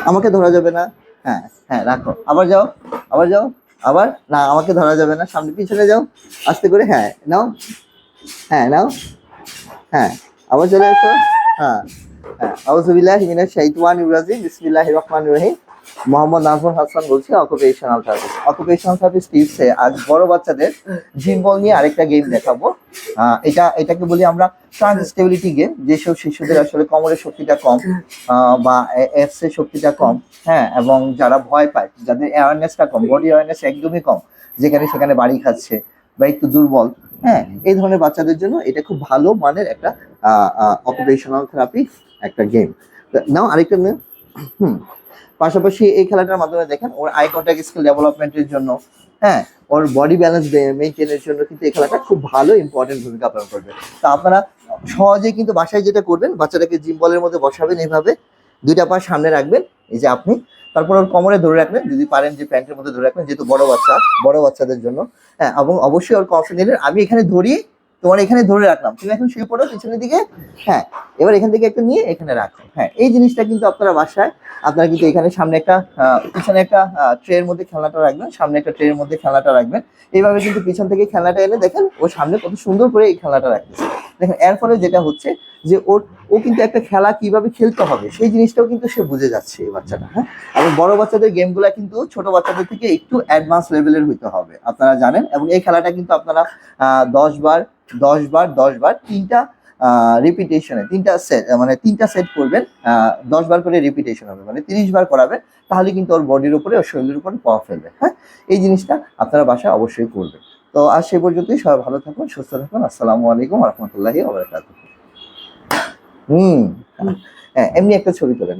আমাকে ধরা যাবে না। হ্যাঁ হ্যাঁ, রাখো, আবার যাও, আবার যাও, আবার না, আমাকে ধরা যাবে না, সামনে পিছনে যাও আস্তে করে। হ্যাঁ নাও, হ্যাঁ নাও, হ্যাঁ আবার চলে এসো। হ্যাঁ হ্যাঁ, আউযুবিল্লাহি মিনাশ শাইতানির রাজিম, বিসমিল্লাহির রহমানির রহিম। মোহাম্মদ নাজমুল হাসান বলছি, অকুপেশনাল থেরাপিস্ট। অকুপেশনাল থেরাপিস্ট টিপসে আজ বড় বাচ্চাদের জিম বল নিয়ে আরেকটা গেম দেখাবো। এটাকে বলি আমরা ট্রান্স স্টেবিলিটি গেম। যেসব শিশুদের আসলে কোমরের শক্তিটা কম, বা এফস এর শক্তিটা কম, হ্যাঁ, এবং যারা ভয় পায়, যাদের অ্যাওয়ারনেসটা কম, বডি অ্যাওয়ারনেস একদমই কম, যেখানে সেখানে বাড়ি খাচ্ছে বা একটু দুর্বল, হ্যাঁ, এই ধরনের বাচ্চাদের জন্য এটা খুব ভালো মানের একটা অকুপেশনাল থেরাপি একটা গেম। নাও আরেকটা নেই। হুম, পাশাপাশি এই খেলাটার মাধ্যমে দেখেন ওর আই কন্ট্যাক্ট স্কিল ডেভেলপমেন্টের জন্য, হ্যাঁ, ওর বডি ব্যালেন্স মেনটেনের জন্য কিন্তু এই খেলাটা খুব ভালো ইম্পর্টেন্ট ভূমিকা পালন করবে। তো আপনারা সহজেই কিন্তু বাসায় যেটা করবেন, বাচ্চাটাকে জিম বলের মধ্যে বসাবেন, এইভাবে দুইটা পা সামনে রাখবেন, এই যে আপনি, তারপর ওর কোমরে ধরে রাখবেন, যদি পারেন যে প্যান্টের মধ্যে ধরে রাখবেন, যেহেতু বড় বাচ্চাদের জন্য, হ্যাঁ, এবং অবশ্যই ওর কনসেন্ট্রেট, আমি এখানে ধরি, তোমার এখানে ধরে রাখলাম, তুমি এখন শুয়ে পড়ো পিছনের দিকে, হ্যাঁ, এবার এখান থেকে একটা নিয়ে এখানে রাখো। হ্যাঁ, এই জিনিসটা কিন্তু আপনারা বাসায়, আপনারা কিন্তু এখানে সামনে একটা পিছনে একটা ট্রের মধ্যে খেলনাটা রাখবেন, সামনে একটা ট্রের মধ্যে খেলনাটা রাখবেন, এইভাবে কিন্তু পিছন থেকে খেলনাটা এনে দেখেন ও সামনে কত সুন্দর করে এই খেলনাটা রাখতেছে। দেখেন এর ফলে যেটা হচ্ছে যে ও কিন্তু একটা খেলা কিভাবে খেলতে হবে সেই জিনিসটাও কিন্তু সে বুঝে যাচ্ছে এই বাচ্চাটা। হ্যাঁ, এবং বড় বাচ্চাদের গেমগুলা কিন্তু ছোট বাচ্চাদের থেকে একটু অ্যাডভান্স লেভেলের হইতে হবে, আপনারা জানেন। এবং এই খেলাটা কিন্তু আপনারা 10 বার 10 বার 10 বার তিনটা রিপিটেশনে, তিনটা সেট করবেন, 10 বার করে রিপিটেশন হবে, মানে 30 বার করাবেন, তাহলে কিন্তু ওর বডির উপরে, ওর শরীরের উপরে প্রভাব ফেলবে। হ্যাঁ, এই জিনিসটা আপনারা বাসায় অবশ্যই করবেন। তো আজ সে পর্যন্তই, সবাই ভালো থাকুন, সুস্থ থাকুন। আসসালামু আলাইকুম ওয়া রাহমাতুল্লাহি ওয়া বারাকাতুহু। হুম, হ্যাঁ, এমনি একটা ছবি তোলেন।